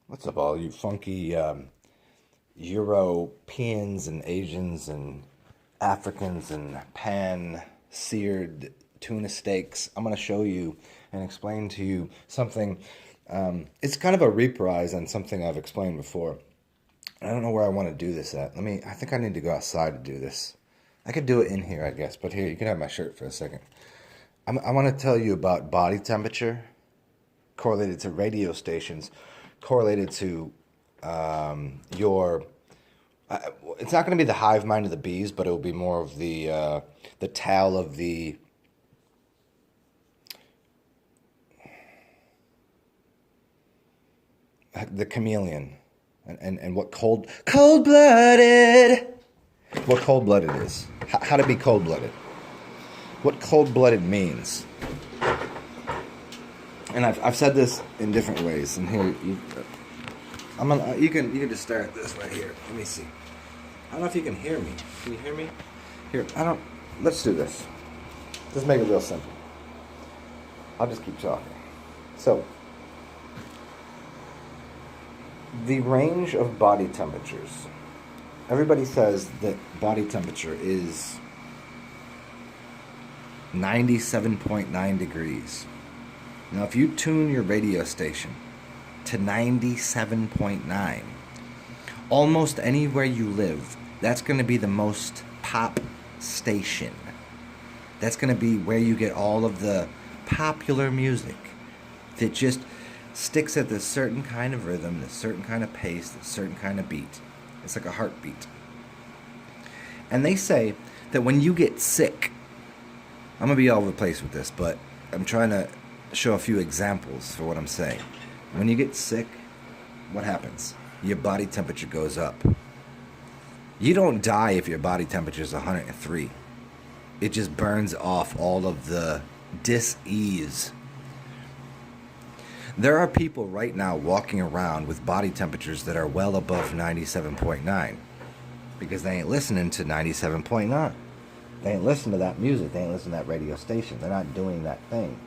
What's up, all you funky Europeans and Asians and Africans and pan-seared tuna steaks? I'm going to show you and explain to you something. It's kind of a reprise on something I've explained before. I don't know where I want to do this at. I think I need to go outside to do this. I could do it in here, I guess, but here, you can have my shirt for a second. I want to tell you about body temperature correlated to radio stations, correlated to your. It's not going to be the hive mind of the bees, but it will be more of the towel of the chameleon, and what cold blooded, what cold blooded is, how to be cold blooded, what cold blooded means. And I've said this in different ways, and here you can just start this right here. Let me see. I don't know if you can hear me. Can you hear me? Here, I don't. Let's do this. Let's make it real simple. I'll just keep talking. So, the range of body temperatures. Everybody says that body temperature is 97.9 degrees. Now, if you tune your radio station to 97.9, almost anywhere you live, that's going to be the most pop station. That's going to be where you get all of the popular music that just sticks at this certain kind of rhythm, this certain kind of pace, this certain kind of beat. It's like a heartbeat. And they say that when you get sick, I'm going to be all over the place with this, but I'm trying to show a few examples for what I'm saying. When you get sick, what happens? Your body temperature goes up. You don't die if your body temperature is 103. It just burns off all of the dis-ease. There are people right now walking around with body temperatures that are well above 97.9 because they ain't listening to 97.9. They ain't listening to that music. They ain't listening to that radio station. They're not doing that thing.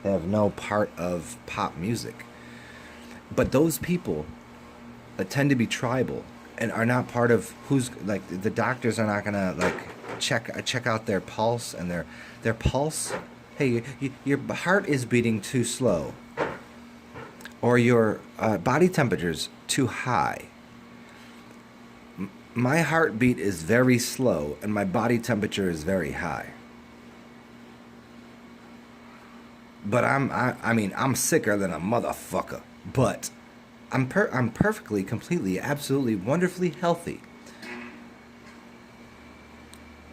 They have no part of pop music. But those people tend to be tribal and are not part of who's, like, the doctors are not gonna like check out their pulse and their pulse. Hey, your heart is beating too slow, or your body temperature's too high. My heartbeat is very slow and my body temperature is very high. But I'm sicker than a motherfucker. But I'm perfectly, completely, absolutely, wonderfully healthy.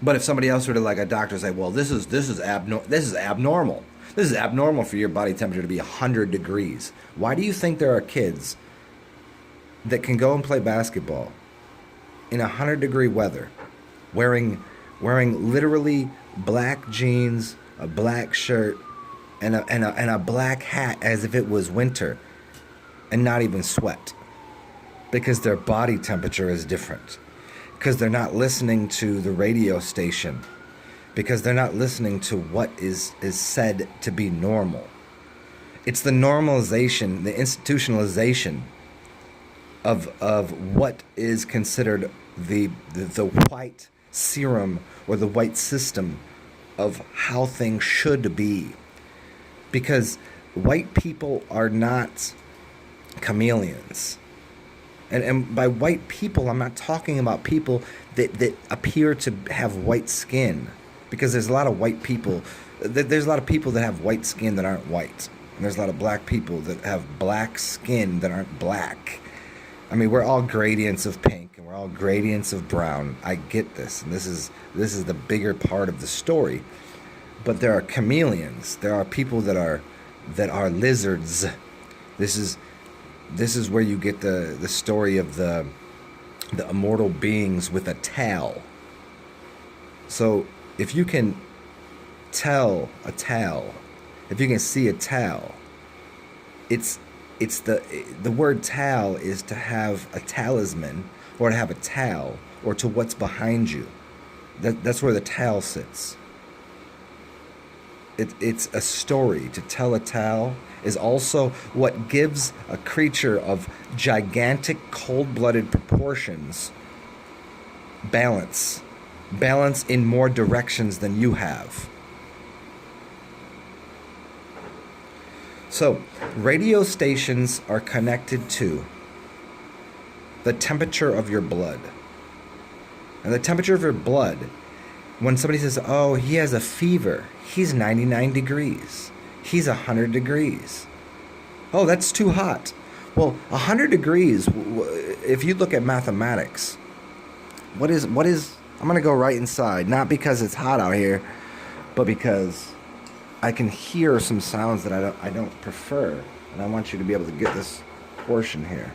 But if somebody else were to, like a doctor, say, well, this is abnormal. This is abnormal for your body temperature to be 100 degrees. Why do you think there are kids that can go and play basketball in 100-degree weather, wearing literally black jeans, a black shirt, and a black hat as if it was winter, and not even sweat? Because their body temperature is different. Because they're not listening to the radio station. Because they're not listening to what is said to be normal. It's the normalization, the institutionalization of what is considered the white serum or the white system of how things should be. Because white people are not chameleons. And by white people, I'm not talking about people that appear to have white skin. Because there's a lot of white people. There's a lot of people that have white skin that aren't white. And there's a lot of black people that have black skin that aren't black. I mean, we're all gradients of pink and we're all gradients of brown. I get this. And this is the bigger part of the story. But there are chameleons. There are people that are lizards. This is where you get the story of the immortal beings with a towel. So if you can tell a towel, if you can see a towel, it's the word towel is to have a talisman, or to have a towel, or to what's behind you. That's where the towel sits. it's a story. To tell a tale is also what gives a creature of gigantic cold-blooded proportions balance. Balance in more directions than you have. So, radio stations are connected to the temperature of your blood. And the temperature of your blood, when somebody says, oh, he has a fever, he's 99 degrees. He's 100 degrees. Oh, that's too hot. Well, 100 degrees, if you look at mathematics, what is, I'm going to go right inside, not because it's hot out here, but because I can hear some sounds that I don't prefer. And I want you to be able to get this portion here.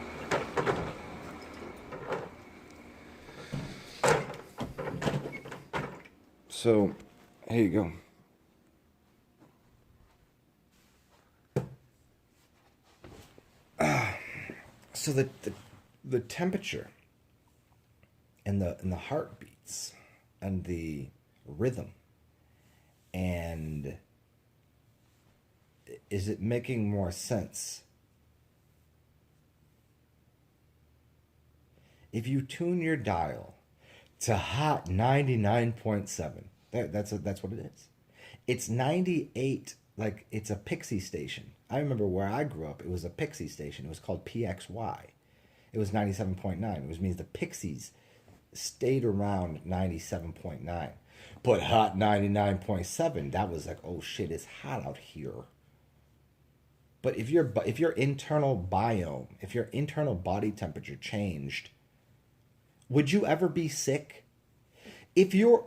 So, here you go. So the temperature and the heartbeats and the rhythm, and is it making more sense? If you tune your dial to hot 99.7, that's what it is. It's 98, like it's a Pixie station. I remember where I grew up, it was a Pixie station. It was called PXY. It was 97.9, which means the Pixies stayed around 97.9. But hot 99.7, that was like, oh shit, it's hot out here. But if your internal biome, if your internal body temperature changed, would you ever be sick? If you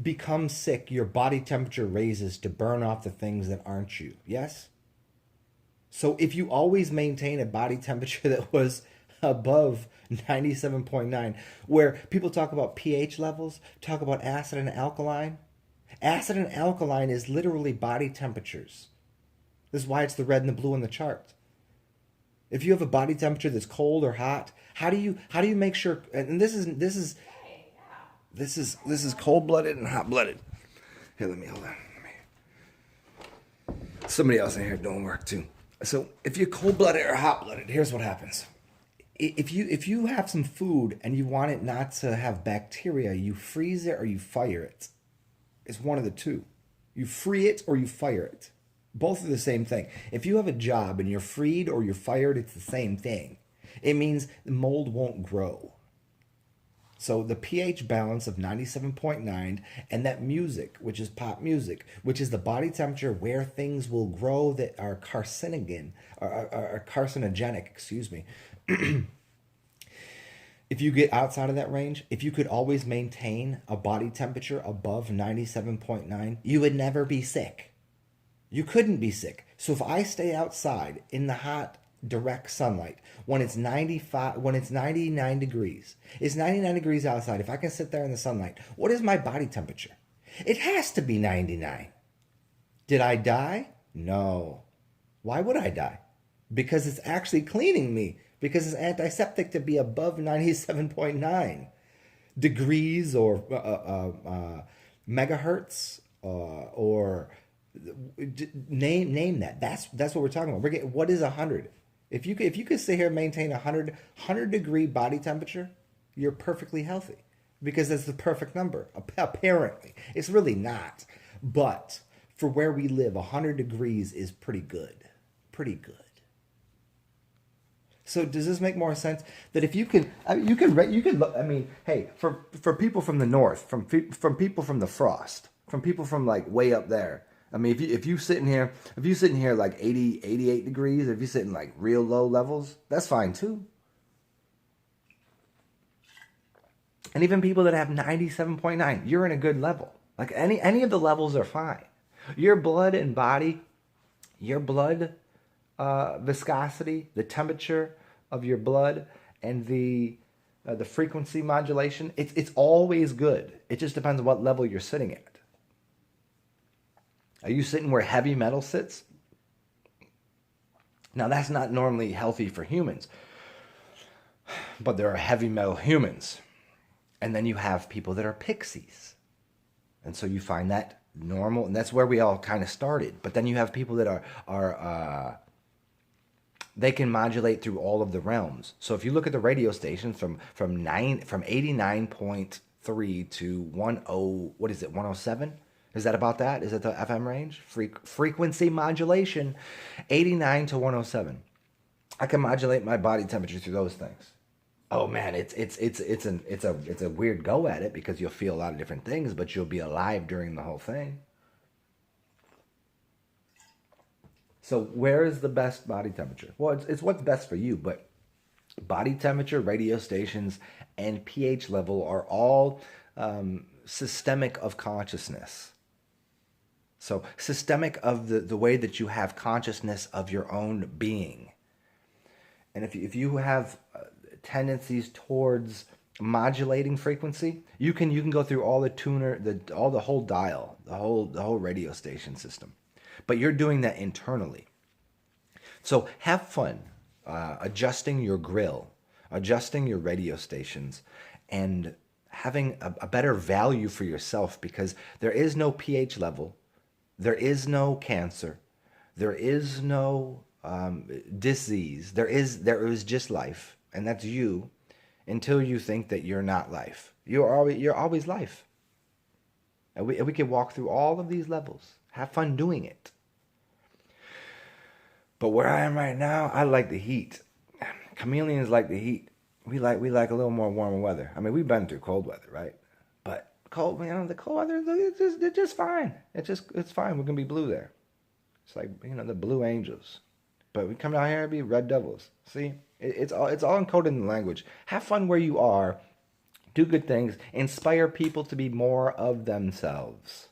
become sick, your body temperature raises to burn off the things that aren't you. Yes? So if you always maintain a body temperature that was above 97.9, where people talk about pH levels, talk about acid and alkaline. Acid and alkaline is literally body temperatures. This is why it's the red and the blue in the chart. If you have a body temperature that's cold or hot, how do you make sure? And this is cold-blooded and hot-blooded. Here, let me hold on. Somebody else in here doing work too. So if you're cold-blooded or hot-blooded, here's what happens. If you have some food and you want it not to have bacteria, you freeze it or you fire it. It's one of the two. You free it or you fire it. Both are the same thing. If you have a job and you're freed or you're fired, it's the same thing. It means the mold won't grow. So the pH balance of 97.9 and that music, which is pop music, which is the body temperature where things will grow that are carcinogenic, excuse me. If you get outside of that range, if you could always maintain a body temperature above 97.9, you would never be sick. You couldn't be sick. So if I stay outside in the hot, direct sunlight, when it's 99 degrees, it's 99 degrees outside. If I can sit there in the sunlight, what is my body temperature? It has to be 99. Did I die? No. Why would I die? Because it's actually cleaning me. Because it's antiseptic to be above 97.9 degrees or megahertz or name that. That's what we're talking about. What is 100? If you could sit here and maintain 100 degree body temperature, you're perfectly healthy because that's the perfect number. Apparently, it's really not. But for where we live, 100 degrees is pretty good. Pretty good. So does this make more sense? That if you could look, I mean, hey, for people from the north, from people from the frost, from people from like way up there. I mean, if you sitting here like 80, 88 degrees, if you sitting like real low levels, that's fine too. And even people that have 97.9, you're in a good level. Like any of the levels are fine. Your blood and body, your blood viscosity, the temperature of your blood, and the frequency modulation, it's always good. It just depends on what level you're sitting at. Are you sitting where heavy metal sits? Now that's not normally healthy for humans, but there are heavy metal humans. And then you have people that are pixies. And so you find that normal, and that's where we all kind of started. But then you have people that are they can modulate through all of the realms. So if you look at the radio stations from 89.3 to 10, what is it, 107? Is that about that? Is it the FM range? Frequency modulation, 89 to 107. I can modulate my body temperature through those things. Oh man, it's a weird go at it because you'll feel a lot of different things, but you'll be alive during the whole thing. So where is the best body temperature? Well, it's what's best for you, but body temperature, radio stations, and pH level are all systemic of consciousness. So systemic of the way that you have consciousness of your own being. And if you have tendencies towards modulating frequency, you can go through all the tuner, the whole dial, the whole radio station system. But you're doing that internally. So have fun adjusting your grill, adjusting your radio stations, and having a better value for yourself, because there is no pH level, there is no cancer, there is no disease, there is just life, and that's you until you think that you're not life. You're always life. And we can walk through all of these levels. Have fun doing it. But where I am right now, I like the heat. Chameleons like the heat. We like a little more warmer weather. I mean, we've been through cold weather, right? But cold, the cold weather, it's just fine. It's fine. We're gonna be blue there. It's like, the blue angels. But we come down here and be red devils. See, it's all encoded in the language. Have fun where you are. Do good things. Inspire people to be more of themselves.